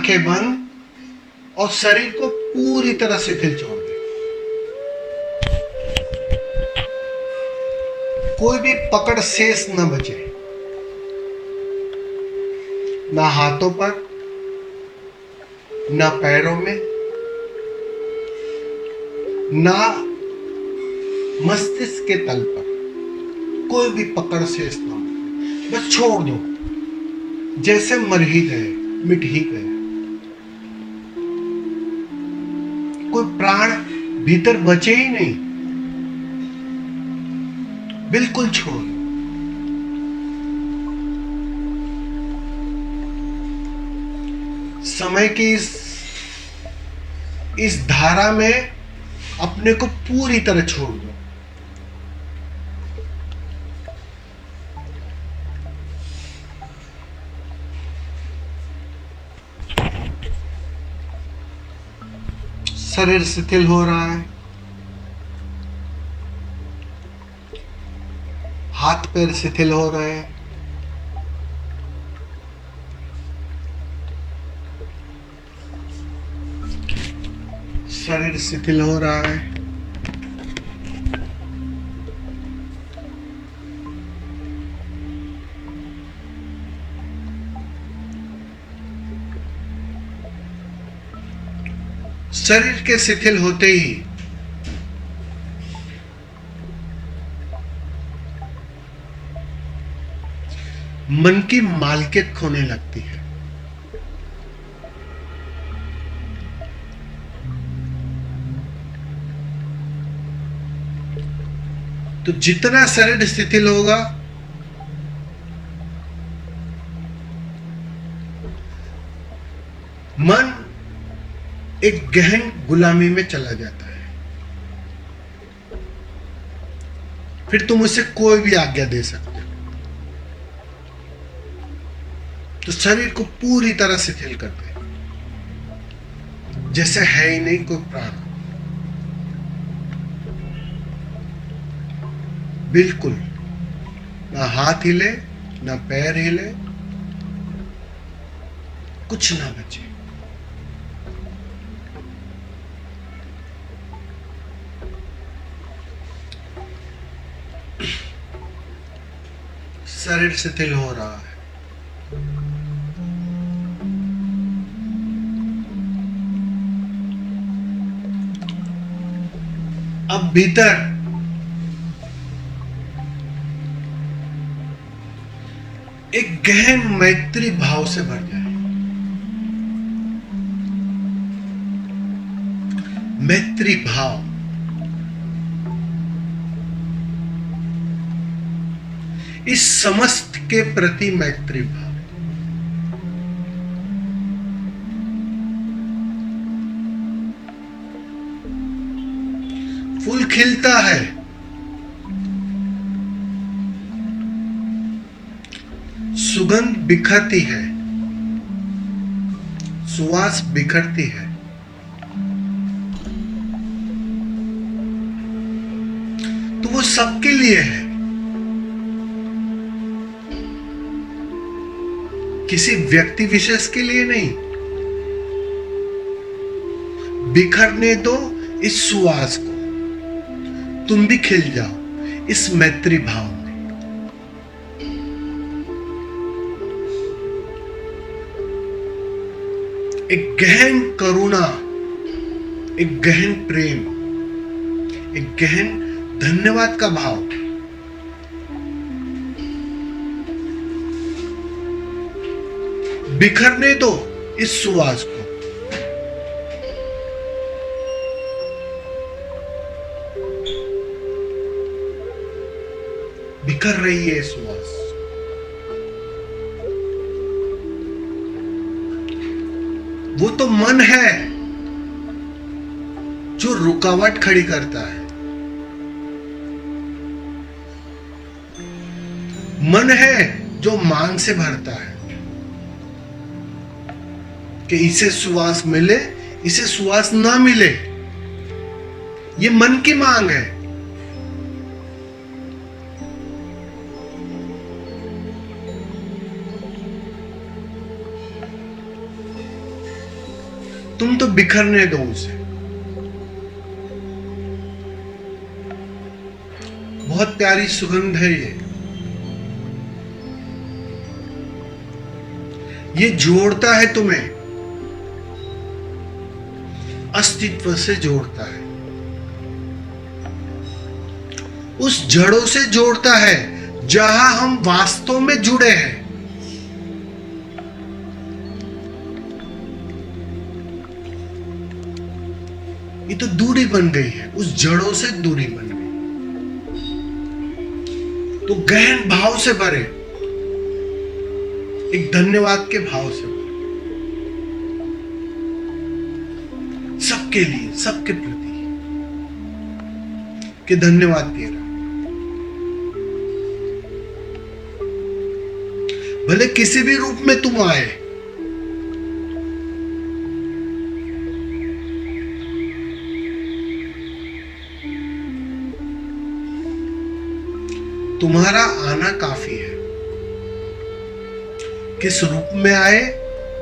आंखें बंद और शरीर को पूरी तरह शिथिल छोड़ दे। कोई भी पकड़ शेष न बचे, ना हाथों पर, ना पैरों में, ना मस्तिष्क के तल पर। कोई भी पकड़ शेष न हो, बस छोड़ दो, जैसे मर ही गए, मिट ही गए। कोई प्राण भीतर बचे ही नहीं, बिल्कुल छोड़ दो। समय की इस धारा में अपने को पूरी तरह छोड़ दो। शरीर शिथिल हो रहा है, हाथ पैर शिथिल हो रहे हैं, शरीर शिथिल हो रहा है। शरीर के शिथिल होते ही मन की मालकियत खोने लगती है। तो जितना शरीर शिथिल होगा, मन एक गहन गुलामी में चला जाता है। फिर तुम उसे कोई भी आज्ञा दे सकते हो। तो शरीर को पूरी तरह शिथिल कर दे, जैसे है ही नहीं कोई प्राण। बिल्कुल ना हाथ हिले, ना पैर हिले, कुछ ना बचे। शरीर शिथिल हो रहा है। अब भीतर एक गहन मैत्री भाव से भर जाए। मैत्री भाव, इस समस्त के प्रति मैत्री भाव। फूल खिलता है, सुगंध बिखरती है, सुवास बिखरती है, तो वो सबके लिए है, किसी व्यक्ति विशेष के लिए नहीं। बिखरने दो इस सुवास को, तुम भी खिल जाओ इस मैत्री भाव में। एक गहन करुणा, एक गहन प्रेम, एक गहन धन्यवाद का भाव। बिखरने दो इस सुवास को। बिखर रही है सुवास। वो तो मन है जो रुकावट खड़ी करता है। मन है जो मांग से भरता है कि इसे सुवास मिले, इसे सुवास ना मिले। ये मन की मांग है। तुम तो बिखरने दो उसे। बहुत प्यारी सुगंध है ये जोड़ता है तुम्हें, अस्तित्व से जोड़ता है, उस जड़ों से जोड़ता है जहां हम वास्तव में जुड़े हैं। ये तो दूरी बन गई है, उस जड़ों से दूरी बन गई। तो गहन भाव से भरे, एक धन्यवाद के भाव से भरे, सबके लिए, सबके प्रति कि धन्यवाद तेरा। भले किसी भी रूप में तुम आए, तुम्हारा आना काफी है। किस रूप में आए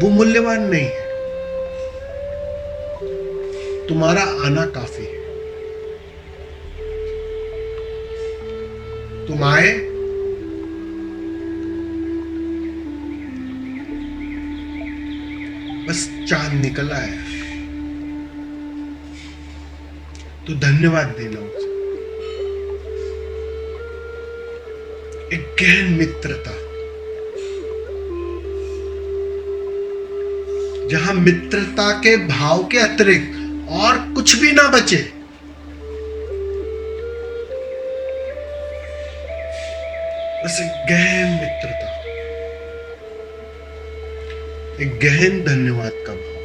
वो मूल्यवान नहीं है, तुम्हारा आना काफी है। तुम आए, बस चांद निकल आया, तो धन्यवाद देना उसे। एक गहन मित्रता, जहां मित्रता के भाव के अतिरिक्त और कुछ भी ना बचे। बस एक गहन मित्रता, एक गहन धन्यवाद का भाव।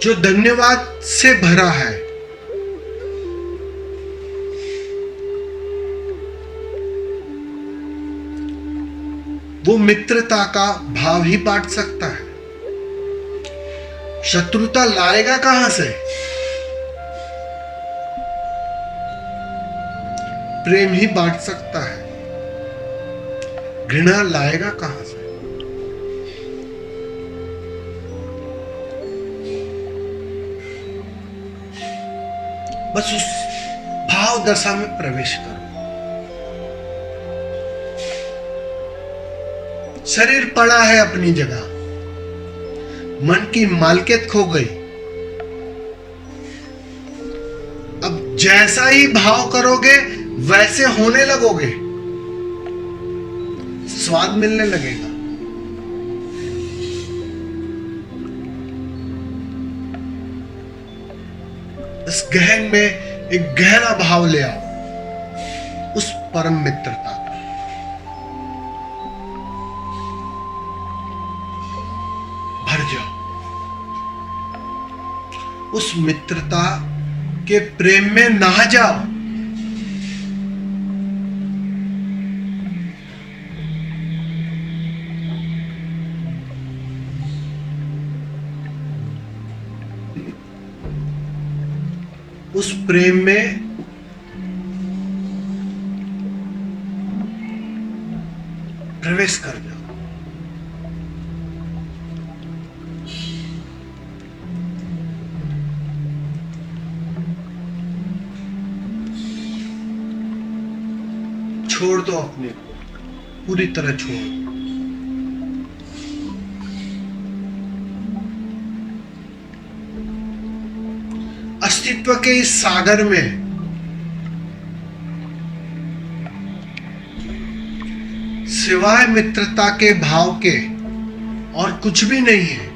जो धन्यवाद से भरा है, वो मित्रता का भाव ही बांट सकता है। शत्रुता लाएगा कहां से? प्रेम ही बांट सकता है। घृणा लाएगा कहां से? बस उस भाव दशा में प्रवेश करो। शरीर पड़ा है अपनी जगह, मन की मालकियत खो गई। अब जैसा ही भाव करोगे वैसे होने लगोगे, स्वाद मिलने लगेगा। इस गहन में एक गहरा भाव ले आओ, उस परम मित्रता का। भर जाओ उस मित्रता के प्रेम में, नहा जाओ। उस प्रेम में प्रवेश कर जाओ। छोड़ दो अपने को, पूरी तरह छोड़ दो। अस्तित्व के इस सागर में सिवाय मित्रता के भाव के और कुछ भी नहीं है।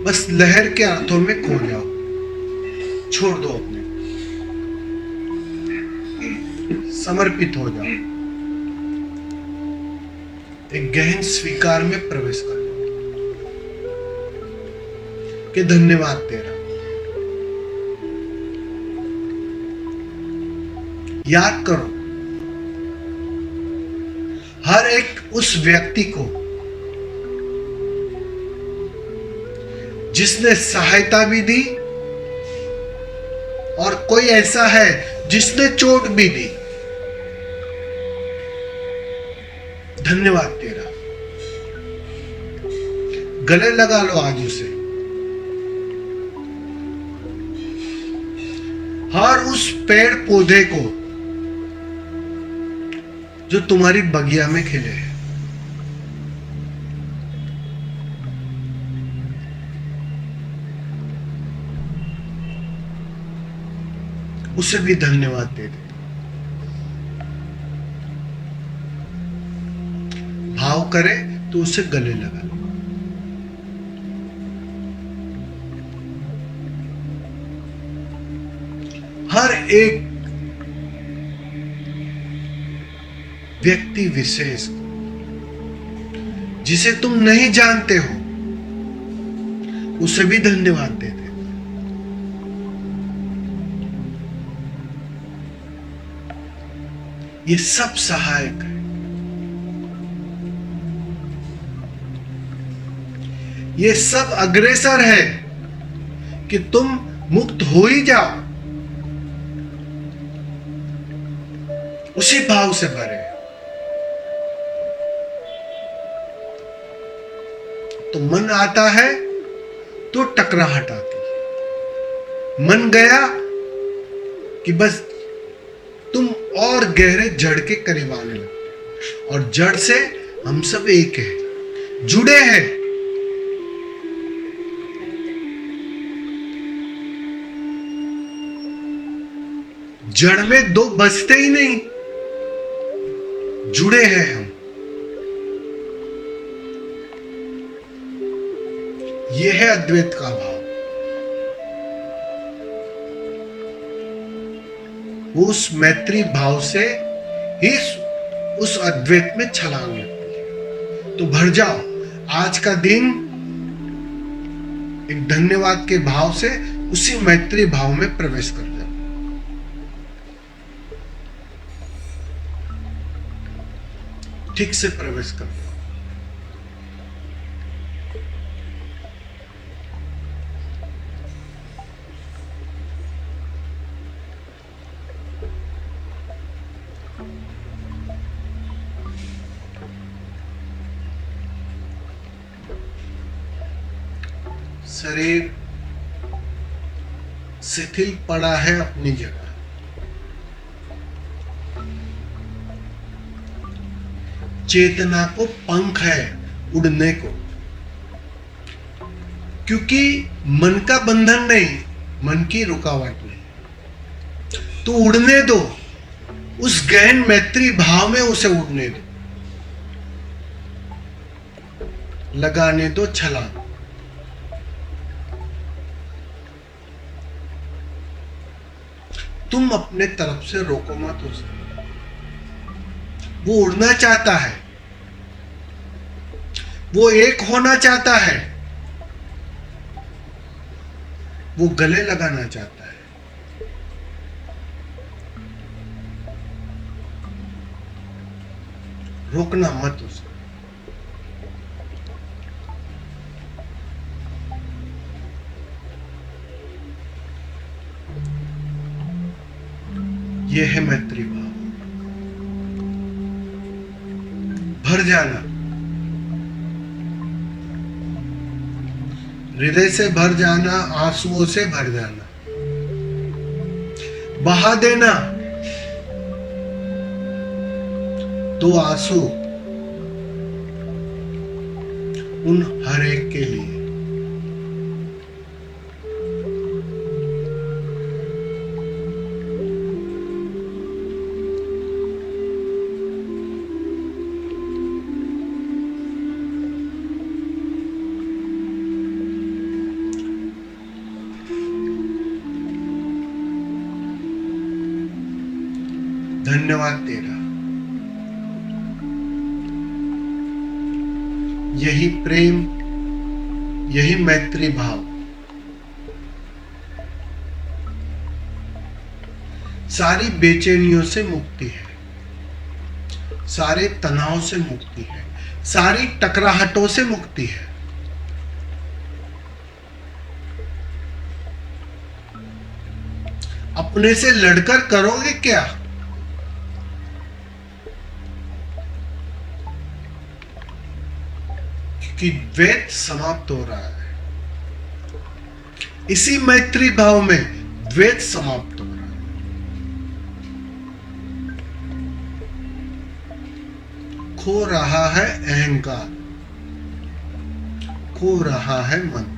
बस लहर के अर्थों में खो जाओ, छोड़ दो अपने, समर्पित हो जाओ, एक गहन स्वीकार में प्रवेश कर जाओ कि धन्यवाद तेरा। याद करो हर एक उस व्यक्ति को जिसने सहायता भी दी और कोई ऐसा है जिसने चोट भी दी, धन्यवाद तेरा। गले लगा लो आज उसे। हर उस पेड़ पौधे को जो तुम्हारी बगिया में खिले हैं, उसे भी धन्यवाद दे दे। भाव करे तो उसे गले लगा लो। हर एक व्यक्ति विशेष जिसे तुम नहीं जानते हो, उसे भी धन्यवाद दे दे। ये सब सहायक है। ये सब अग्रसर है कि तुम मुक्त हो ही जाओ। उसी भाव से भरे तो मन आता है तो टकराहट आती है। मन गया कि बस तुम और गहरे जड़ के करीब आने लगते, और जड़ से हम सब एक है, जुड़े हैं। जड़ में दो बचते ही नहीं, जुड़े हैं हम। यह है अद्वैत का भाव। उस मैत्री भाव से ही उस अद्वैत में छलांग लगती है। तो भर जाओ आज का दिन एक धन्यवाद के भाव से उसी मैत्री भाव में प्रवेश कर जाओ। ठीक से प्रवेश कर जाओ। शरीर शिथिल पड़ा है अपनी जगह। चेतना को पंख है उड़ने को, क्योंकि मन का बंधन नहीं, मन की रुकावट नहीं। तो उड़ने दो, उस गहन मैत्री भाव में उसे उड़ने दो। लगाने दो छलांग। तुम अपने तरफ से रोको मत उसे। वो उड़ना चाहता है, वो एक होना चाहता है, वो गले लगाना चाहता है। रोकना मत उसे। यह है मैत्री भाव। भर जाना, हृदय से भर जाना, आंसुओं से भर जाना, बहा देना तो आंसू उन हर एक के लिए। धन्यवाद तेरा। यही प्रेम, यही मैत्री भाव सारी बेचैनियों से मुक्ति है, सारे तनाव से मुक्ति है, सारी टकराहटों से मुक्ति है। अपने से लड़कर करोगे क्या? क्योंकि द्वैत समाप्त हो रहा है। इसी मैत्री भाव में द्वैत समाप्त हो रहा है। खो रहा है अहंकार, खो रहा है मन।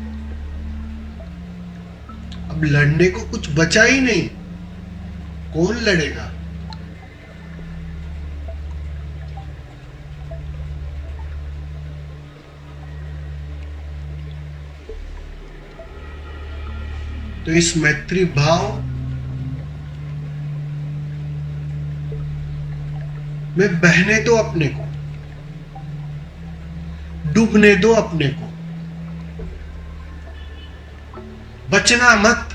अब लड़ने को कुछ बचा ही नहीं, कौन लड़ेगा? तो इस मैत्री भाव में बहने दो अपने को, डूबने दो अपने को, बचना मत।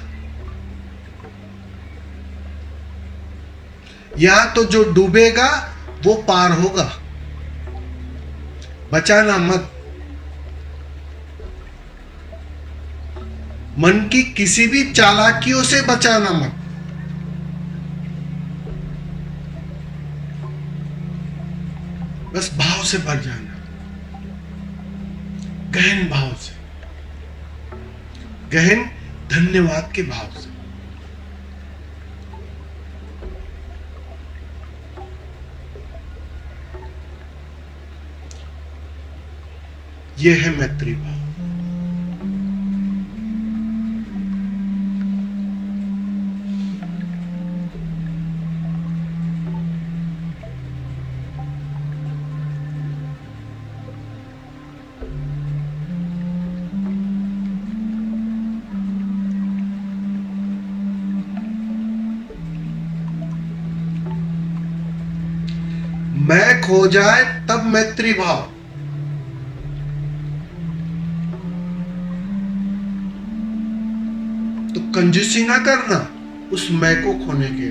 यहां तो जो डूबेगा वो पार होगा, बचाना मत। मन की किसी भी चालाकियों से बचाना मत। बस भाव से भर जाना, गहन भाव से, गहन धन्यवाद के भाव से। यह है मैत्री भाव। मैं खो जाए तब मैत्री भाव। तो कंजूसी ना करना उस मैं को खोने के।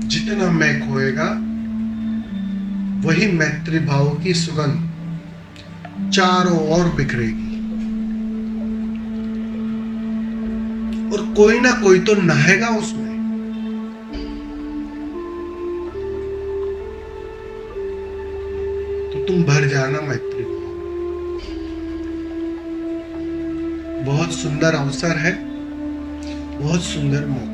जितना मैं खोएगा वही मैत्री भाव की सुगंध चारों ओर बिखरेगी, और कोई ना कोई तो नहाएगा उसमें। तो तुम भर जाना मैत्री भाव। बहुत सुंदर अवसर है, बहुत सुंदर मौका।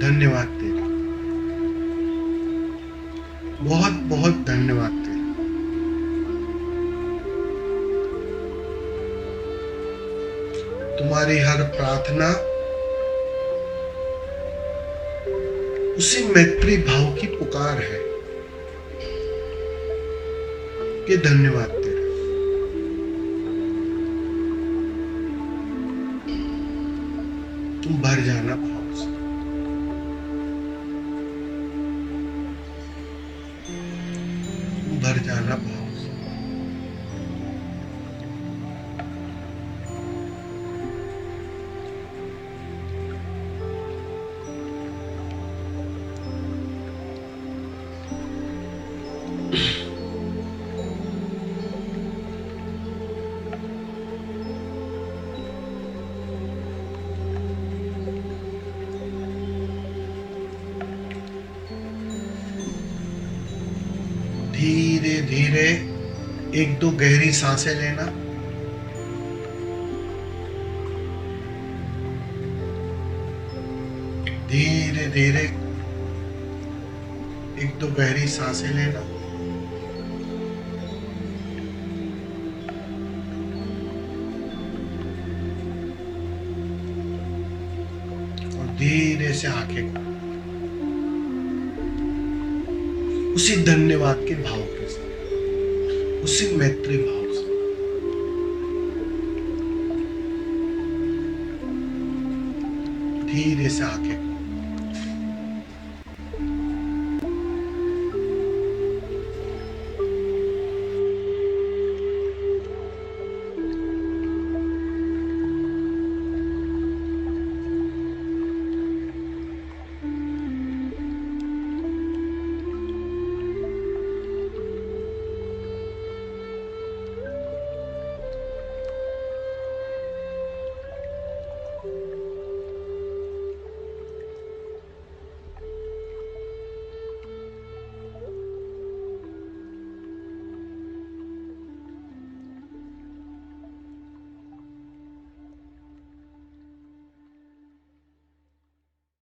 धन्यवाद तेरा, बहुत बहुत धन्यवाद तेरा। तुम्हारी हर प्रार्थना उसी मैत्री भाव की पुकार है कि धन्यवाद तेरा। तुम भर जाना भाव से, भर जाना भाव से। धीरे धीरे एक दो गहरी सांसें लेना। धीरे धीरे एक दो गहरी सांसें लेना। और धीरे से आंखें खोलो, उसी धन्यवाद के भाव के साथ, उसी मैत्री भाव से। धीरे से आंखें